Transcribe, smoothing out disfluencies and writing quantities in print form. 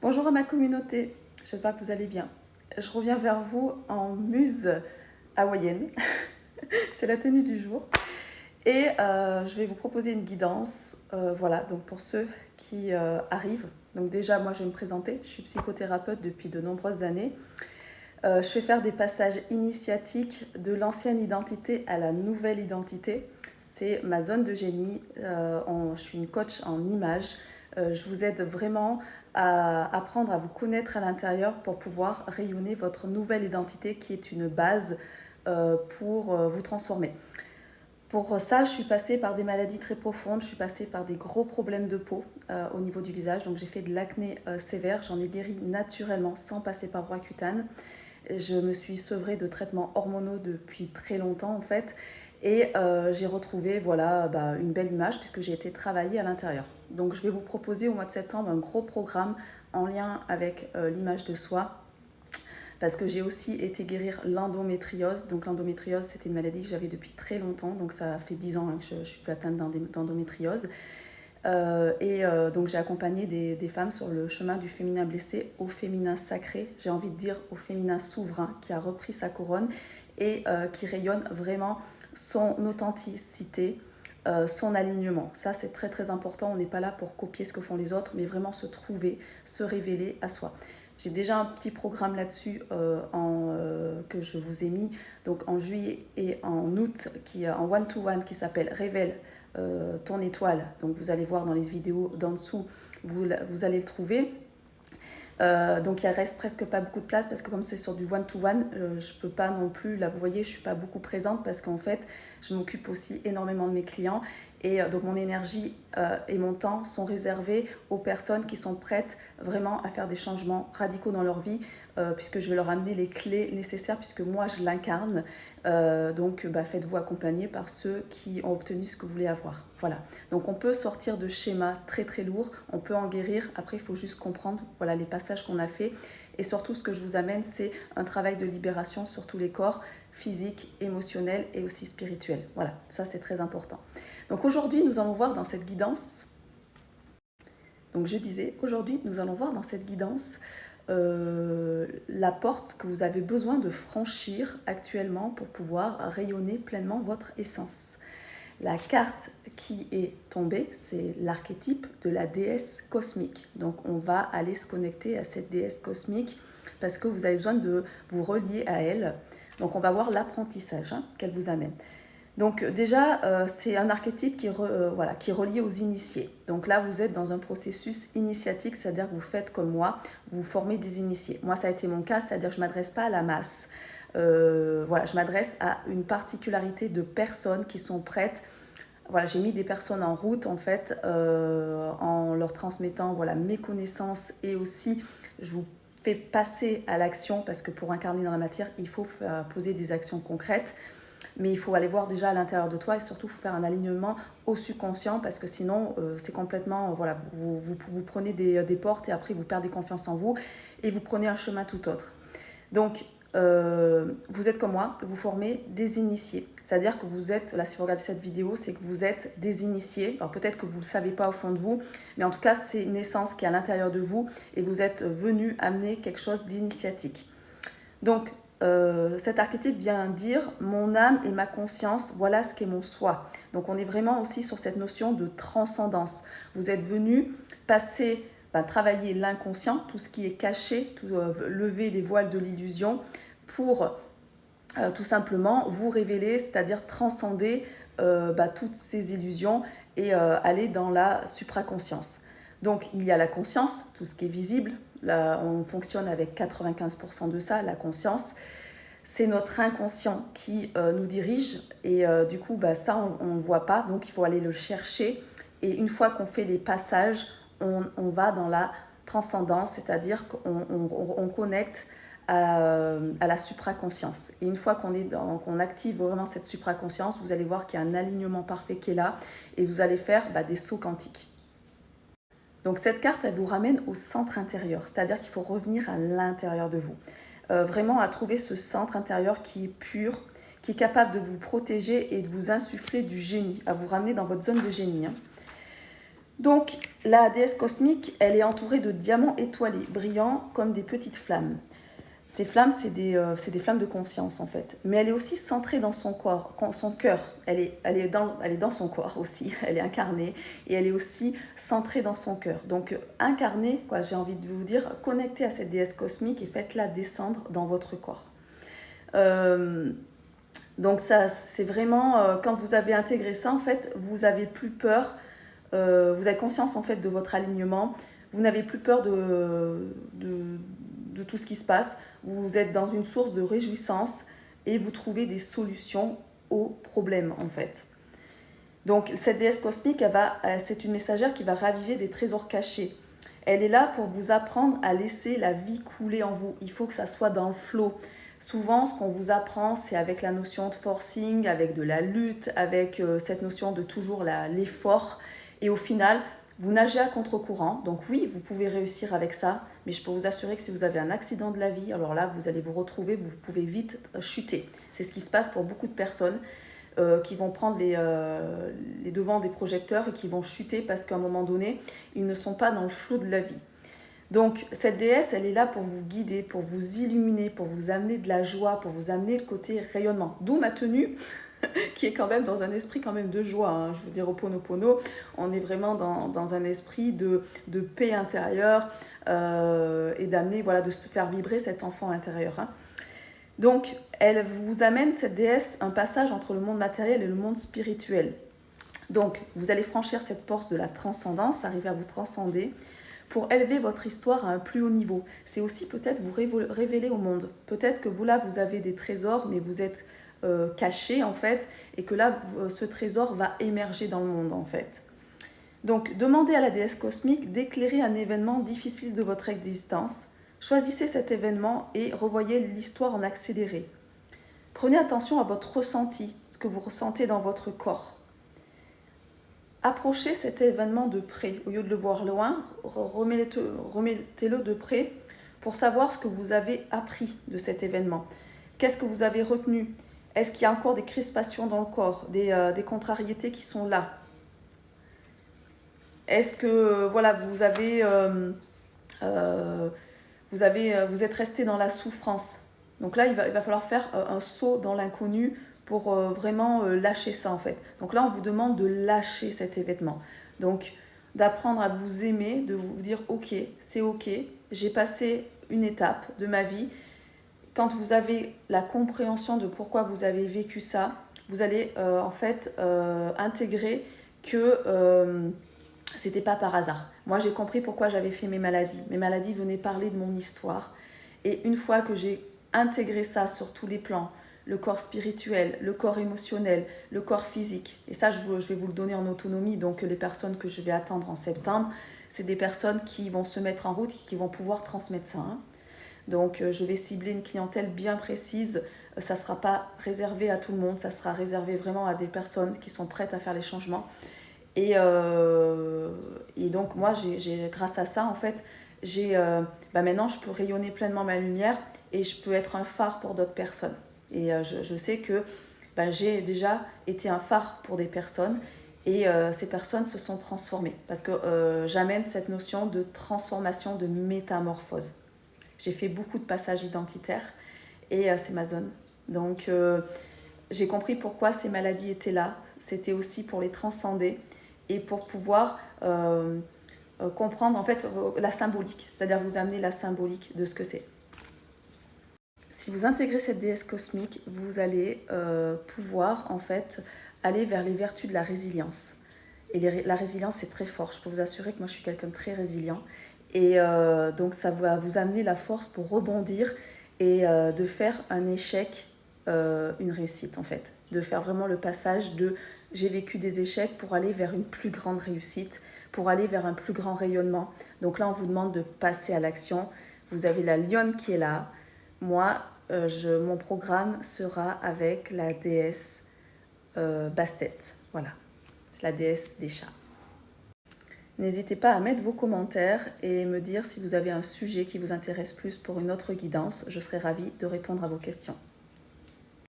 Bonjour à ma communauté, j'espère que vous allez bien. Je reviens vers vous en muse hawaïenne, c'est la tenue du jour. Et je vais vous proposer une guidance, voilà, donc pour ceux qui arrivent. Donc déjà, moi je vais me présenter, je suis psychothérapeute depuis de nombreuses années. Je fais faire des passages initiatiques de l'ancienne identité à la nouvelle identité. C'est ma zone de génie, je suis une coach en images. Je vous aide vraiment à apprendre à vous connaître à l'intérieur pour pouvoir rayonner votre nouvelle identité qui est une base pour vous transformer. Pour ça, je suis passée par des maladies très profondes, je suis passée par des gros problèmes de peau au niveau du visage. Donc j'ai fait de l'acné sévère, j'en ai guéri naturellement sans passer par Roaccutane. Je me suis sevrée de traitements hormonaux depuis très longtemps en fait. Et j'ai retrouvé voilà, une belle image puisque j'ai été travailler à l'intérieur. Donc je vais vous proposer au mois de septembre un gros programme en lien avec l'image de soi parce que j'ai aussi été guérir l'endométriose. Donc l'endométriose, c'était une maladie que j'avais depuis très longtemps, donc ça fait 10 ans que je ne suis plus atteinte d'endométriose. Donc j'ai accompagné des femmes sur le chemin du féminin blessé au féminin sacré, j'ai envie de dire au féminin souverain qui a repris sa couronne et qui rayonne vraiment son authenticité, son alignement. Ça c'est très très important, on n'est pas là pour copier ce que font les autres, mais vraiment se trouver, se révéler à soi. J'ai déjà un petit programme là-dessus que je vous ai mis donc en juillet et en août, qui est en one-to-one, qui s'appelle Révèle ton étoile. Donc vous allez voir dans les vidéos d'en dessous, vous allez le trouver. Donc il reste presque pas beaucoup de place parce que comme c'est sur du one-to-one, je peux pas non plus, là vous voyez, je suis pas beaucoup présente parce qu'en fait, je m'occupe aussi énormément de mes clients et donc mon énergie et mon temps sont réservés aux personnes qui sont prêtes vraiment à faire des changements radicaux dans leur vie puisque je vais leur amener les clés nécessaires puisque moi je l'incarne. Donc faites-vous accompagner par ceux qui ont obtenu ce que vous voulez avoir. Voilà. Donc on peut sortir de schémas très très lourds, on peut en guérir. Après il faut juste comprendre voilà, les passages qu'on a fait. Et surtout ce que je vous amène c'est un travail de libération sur tous les corps, physique, émotionnel et aussi spirituel. Voilà, ça c'est très important. Donc aujourd'hui nous allons voir dans cette guidance, donc je disais, aujourd'hui nous allons voir dans cette guidance la porte que vous avez besoin de franchir actuellement pour pouvoir rayonner pleinement votre essence. La carte qui est tombée, c'est l'archétype de la déesse cosmique. Donc on va aller se connecter à cette déesse cosmique parce que vous avez besoin de vous relier à elle. Donc on va voir l'apprentissage qu'elle vous amène. Donc déjà, c'est un archétype qui est relié aux initiés. Donc là, vous êtes dans un processus initiatique, c'est-à-dire que vous faites comme moi, vous formez des initiés. Moi, ça a été mon cas, c'est-à-dire que je ne m'adresse pas à la masse. Je m'adresse à une particularité de personnes qui sont prêtes. Voilà, j'ai mis des personnes en route, en fait, en leur transmettant mes connaissances et aussi, je vous fais passer à l'action parce que pour incarner dans la matière, il faut poser des actions concrètes. Mais il faut aller voir déjà à l'intérieur de toi et surtout il faut faire un alignement au subconscient parce que sinon c'est complètement, vous prenez des portes et après vous perdez confiance en vous et vous prenez un chemin tout autre. Donc vous êtes comme moi, vous formez des initiés. C'est-à-dire que vous êtes, là si vous regardez cette vidéo, c'est que vous êtes des initiés. Alors peut-être que vous ne le savez pas au fond de vous, mais en tout cas c'est une essence qui est à l'intérieur de vous et vous êtes venu amener quelque chose d'initiatique. Donc cet archétype vient dire mon âme et ma conscience, voilà ce qu'est mon soi. Donc on est vraiment aussi sur cette notion de transcendance. Vous êtes venu passer, travailler l'inconscient, tout ce qui est caché, lever les voiles de l'illusion pour tout simplement vous révéler, c'est-à-dire transcender toutes ces illusions et aller dans la supraconscience. Donc il y a la conscience, tout ce qui est visible. Là, on fonctionne avec 95% de ça, la conscience. C'est notre inconscient qui nous dirige et du coup, ça, on ne voit pas. Donc, il faut aller le chercher. Et une fois qu'on fait les passages, on va dans la transcendance, c'est-à-dire qu'on connecte à la supraconscience. Et une fois qu'on active vraiment cette supraconscience, vous allez voir qu'il y a un alignement parfait qui est là et vous allez faire des sauts quantiques. Donc cette carte, elle vous ramène au centre intérieur, c'est-à-dire qu'il faut revenir à l'intérieur de vous. Vraiment à trouver ce centre intérieur qui est pur, qui est capable de vous protéger et de vous insuffler du génie, à vous ramener dans votre zone de génie. Donc, la déesse cosmique, elle est entourée de diamants étoilés, brillants comme des petites flammes. Ces flammes, c'est des flammes de conscience en fait. Mais elle est aussi centrée dans son corps, son cœur. Elle est dans son corps aussi. Elle est incarnée et elle est aussi centrée dans son cœur. Donc incarnée, quoi, j'ai envie de vous dire, connectée à cette déesse cosmique et faites-la descendre dans votre corps. Donc ça, c'est vraiment, quand vous avez intégré ça, en fait, vous avez plus peur, vous avez conscience en fait de votre alignement, vous n'avez plus peur de tout ce qui se passe, vous êtes dans une source de réjouissance et vous trouvez des solutions aux problèmes en fait. Donc cette déesse cosmique, c'est une messagère qui va raviver des trésors cachés. Elle est là pour vous apprendre à laisser la vie couler en vous. Il faut que ça soit dans le flow. Souvent, ce qu'on vous apprend, c'est avec la notion de forcing, avec de la lutte, avec cette notion de toujours l'effort. Et au final, vous nagez à contre-courant. Donc oui, vous pouvez réussir avec ça, mais je peux vous assurer que si vous avez un accident de la vie, alors là, vous allez vous retrouver, vous pouvez vite chuter. C'est ce qui se passe pour beaucoup de personnes qui vont prendre les devants des projecteurs et qui vont chuter parce qu'à un moment donné, ils ne sont pas dans le flot de la vie. Donc cette déesse, elle est là pour vous guider, pour vous illuminer, pour vous amener de la joie, pour vous amener le côté rayonnement. D'où ma tenue, qui est quand même dans un esprit quand même de joie. Hein. Je veux dire, au Ho'oponopono, on est vraiment dans un esprit de paix intérieure et d'amener, voilà, de se faire vibrer cet enfant intérieur. Hein. Donc, elle vous amène, cette déesse, un passage entre le monde matériel et le monde spirituel. Donc, vous allez franchir cette porte de la transcendance, arriver à vous transcender, pour élever votre histoire à un plus haut niveau. C'est aussi peut-être vous révéler au monde. Peut-être que vous, là, vous avez des trésors, mais vous êtes caché, en fait, et que là, ce trésor va émerger dans le monde, en fait. Donc, demandez à la déesse cosmique d'éclairer un événement difficile de votre existence. Choisissez cet événement et revoyez l'histoire en accéléré. Prenez attention à votre ressenti, ce que vous ressentez dans votre corps. Approchez cet événement de près. Au lieu de le voir loin, remettez-le de près pour savoir ce que vous avez appris de cet événement. Qu'est-ce que vous avez retenu? Est-ce qu'il y a encore des crispations dans le corps, des contrariétés qui sont là? Est-ce que voilà, vous êtes resté dans la souffrance? Donc là, il va falloir faire un saut dans l'inconnu pour vraiment lâcher ça en fait. Donc là, on vous demande de lâcher cet événement. Donc d'apprendre à vous aimer, de vous dire ok, c'est ok, j'ai passé une étape de ma vie. Quand vous avez la compréhension de pourquoi vous avez vécu ça, vous allez en fait intégrer que c'était pas par hasard. Moi, j'ai compris pourquoi j'avais fait mes maladies. Mes maladies venaient parler de mon histoire. Et une fois que j'ai intégré ça sur tous les plans, le corps spirituel, le corps émotionnel, le corps physique, et ça, je vais vous le donner en autonomie, donc les personnes que je vais attendre en septembre, c'est des personnes qui vont se mettre en route et qui vont pouvoir transmettre ça. Hein. Donc, je vais cibler une clientèle bien précise. Ça ne sera pas réservé à tout le monde, ça sera réservé vraiment à des personnes qui sont prêtes à faire les changements. Et donc moi, grâce à ça, en fait, maintenant, je peux rayonner pleinement ma lumière et je peux être un phare pour d'autres personnes. Et je sais que j'ai déjà été un phare pour des personnes et ces personnes se sont transformées parce que j'amène cette notion de transformation, de métamorphose. J'ai fait beaucoup de passages identitaires et c'est ma zone. Donc j'ai compris pourquoi ces maladies étaient là. C'était aussi pour les transcender et pour pouvoir comprendre en fait la symbolique, c'est-à-dire vous amener la symbolique de ce que c'est. Si vous intégrez cette déesse cosmique, vous allez pouvoir en fait aller vers les vertus de la résilience. Et la résilience, c'est très fort. Je peux vous assurer que moi, je suis quelqu'un de très résilient. Et donc, ça va vous amener la force pour rebondir et de faire un échec une réussite, en fait. De faire vraiment le passage de « j'ai vécu des échecs » pour aller vers une plus grande réussite, pour aller vers un plus grand rayonnement. Donc là, on vous demande de passer à l'action. Vous avez la lionne qui est là. Moi, mon programme sera avec la déesse Bastet. Voilà, c'est la déesse des chats. N'hésitez pas à mettre vos commentaires et me dire si vous avez un sujet qui vous intéresse plus pour une autre guidance. Je serai ravie de répondre à vos questions.